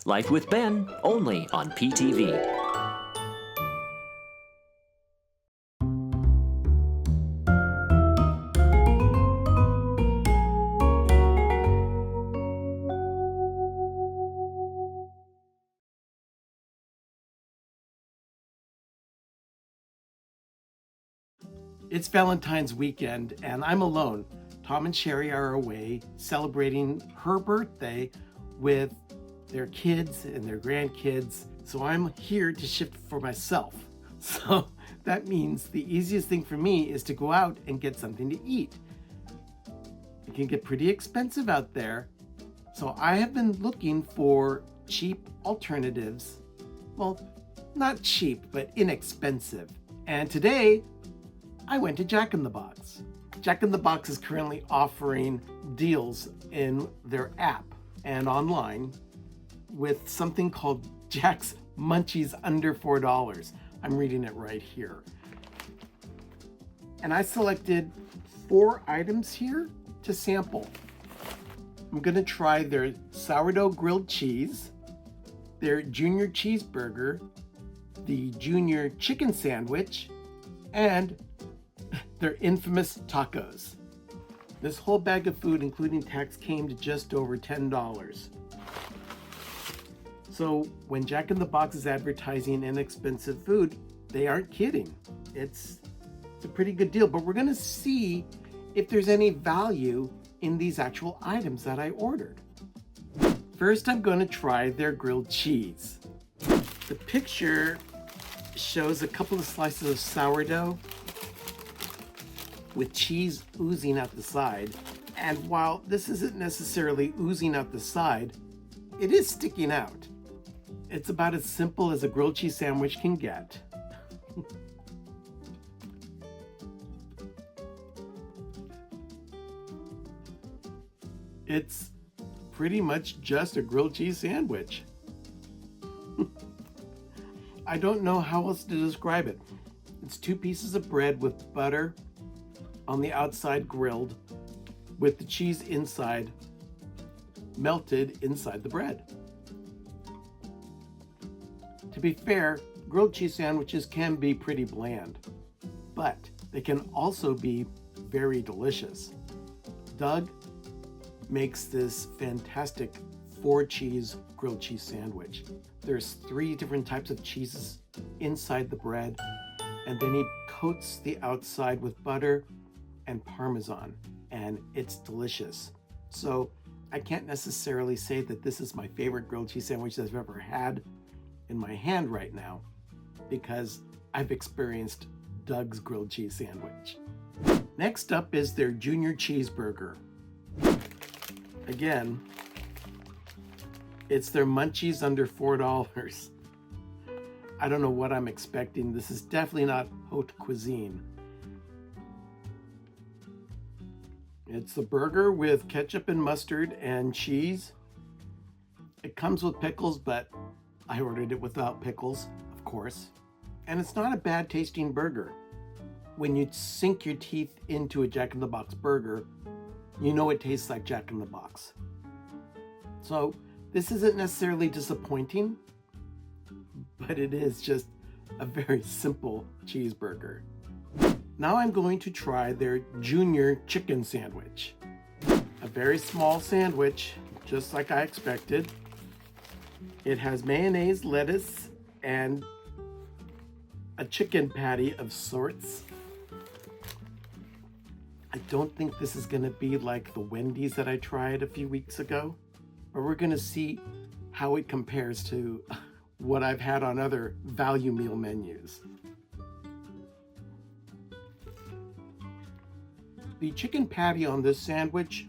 Life with Ben, only on PTV. It's Valentine's weekend and I'm alone. Tom and Sherry are away celebrating her birthday with their kids and their grandkids. So I'm here to shift for myself. So that means the easiest thing for me is to go out and get something to eat. It can get pretty expensive out there. So I have been looking for cheap alternatives. Well, not cheap, but inexpensive. And today, I went to Jack in the Box. Jack in the Box is currently offering deals in their app and online with something called Jack's Munchies under $4. I'm reading it right here. And I selected 4 items here to sample. I'm gonna try their sourdough grilled cheese, their junior cheeseburger, the junior chicken sandwich, and their infamous tacos. This whole bag of food, including tax, came to just over $10. So when Jack in the Box is advertising inexpensive food, they aren't kidding. It's a pretty good deal, but we're gonna see if there's any value in these actual items that I ordered. First, I'm gonna try their grilled cheese. The picture shows a couple of slices of sourdough with cheese oozing out the side. And while this isn't necessarily oozing out the side, it is sticking out. It's about as simple as a grilled cheese sandwich can get. It's pretty much just a grilled cheese sandwich. I don't know how else to describe it. It's 2 pieces of bread with butter on the outside grilled, with the cheese inside melted inside the bread. To be fair, grilled cheese sandwiches can be pretty bland, but they can also be very delicious. Doug makes this fantastic 4-cheese grilled cheese sandwich. There's 3 different types of cheeses inside the bread, and then he coats the outside with butter and Parmesan, and it's delicious. So I can't necessarily say that this is my favorite grilled cheese sandwich that I've ever had in my hand right now, because I've experienced Doug's grilled cheese sandwich. Next up is their junior cheeseburger. Again, it's their Munchies under $4. I don't know what I'm expecting. This is definitely not haute cuisine. It's a burger with ketchup and mustard and cheese. It comes with pickles, but I ordered it without pickles, of course. And it's not a bad tasting burger. When you sink your teeth into a Jack in the Box burger, you know it tastes like Jack in the Box. So this isn't necessarily disappointing, but it is just a very simple cheeseburger. Now I'm going to try their junior chicken sandwich. A very small sandwich, just like I expected. It has mayonnaise, lettuce, and a chicken patty of sorts. I don't think this is gonna be like the Wendy's that I tried a few weeks ago, but we're gonna see how it compares to what I've had on other value meal menus. The chicken patty on this sandwich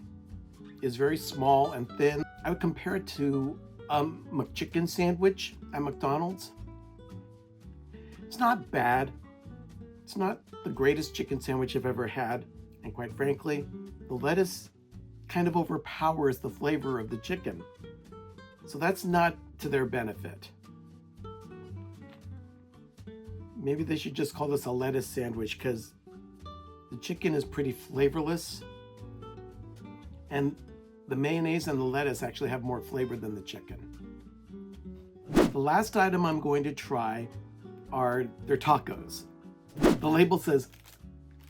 is very small and thin. I would compare it to a McChicken sandwich at McDonald's. It's not bad. It's not the greatest chicken sandwich I've ever had. And quite frankly, the lettuce kind of overpowers the flavor of the chicken. So that's not to their benefit. Maybe they should just call this a lettuce sandwich, because the chicken is pretty flavorless, and the mayonnaise and the lettuce actually have more flavor than the chicken. The last item I'm going to try are their tacos. The label says,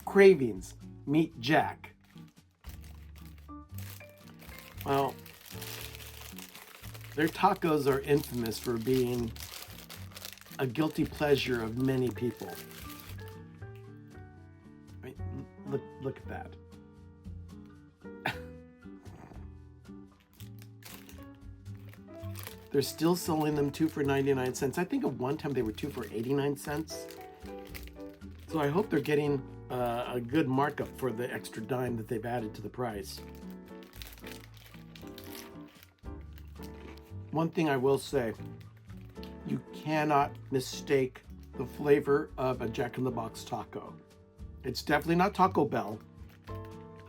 Cravings, Meet Jack. Well, their tacos are infamous for being a guilty pleasure of many people. Right? Look at that. They're still selling them 2 for 99 cents. I think at one time they were 2 for 89 cents. So I hope they're getting a good markup for the extra dime that they've added to the price. One thing I will say, you cannot mistake the flavor of a Jack in the Box taco. It's definitely not Taco Bell.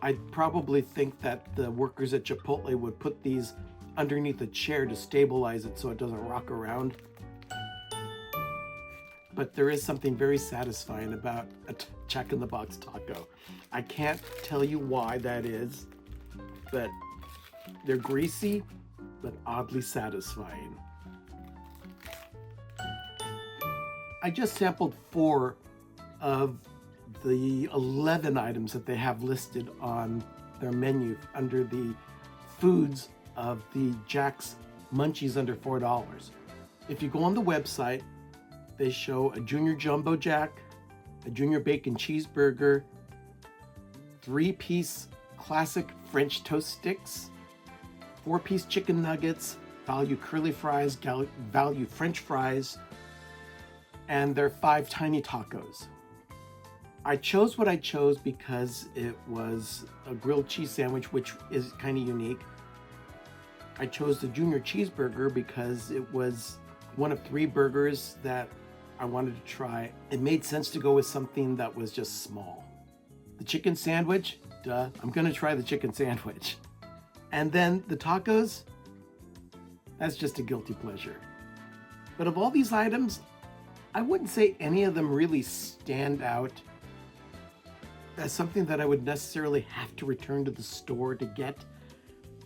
I probably think that the workers at Chipotle would put these underneath a chair to stabilize it so it doesn't rock around. But there is something very satisfying about a Jack in the Box taco. I can't tell you why that is, but they're greasy, but oddly satisfying. I just sampled 4 of the 11 items that they have listed on their menu under the foods of the Jack's Munchies under $4. If you go on the website, they show a Junior Jumbo Jack, a Junior Bacon Cheeseburger, 3-piece classic French toast sticks, 4-piece chicken nuggets, value curly fries, value French fries, and their 5 tiny tacos. I chose what I chose because it was a grilled cheese sandwich, which is kind of unique. I chose the Junior Cheeseburger because it was one of 3 burgers that I wanted to try. It made sense to go with something that was just small. The chicken sandwich, duh, I'm gonna try the chicken sandwich. And then the tacos, that's just a guilty pleasure. But of all these items, I wouldn't say any of them really stand out as something that I would necessarily have to return to the store to get.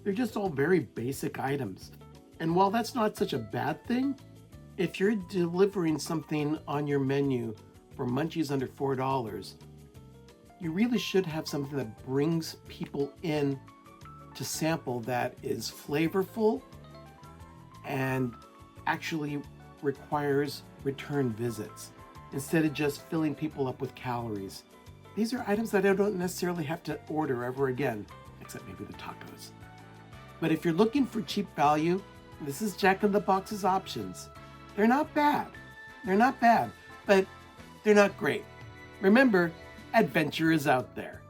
They're just all very basic items. And while that's not such a bad thing, if you're delivering something on your menu for Munchies under $4, you really should have something that brings people in to sample that is flavorful and actually requires return visits instead of just filling people up with calories. These are items that I don't necessarily have to order ever again, except maybe the tacos. But if you're looking for cheap value, this is Jack in the Box's options. They're not bad. They're not bad, but they're not great. Remember, adventure is out there.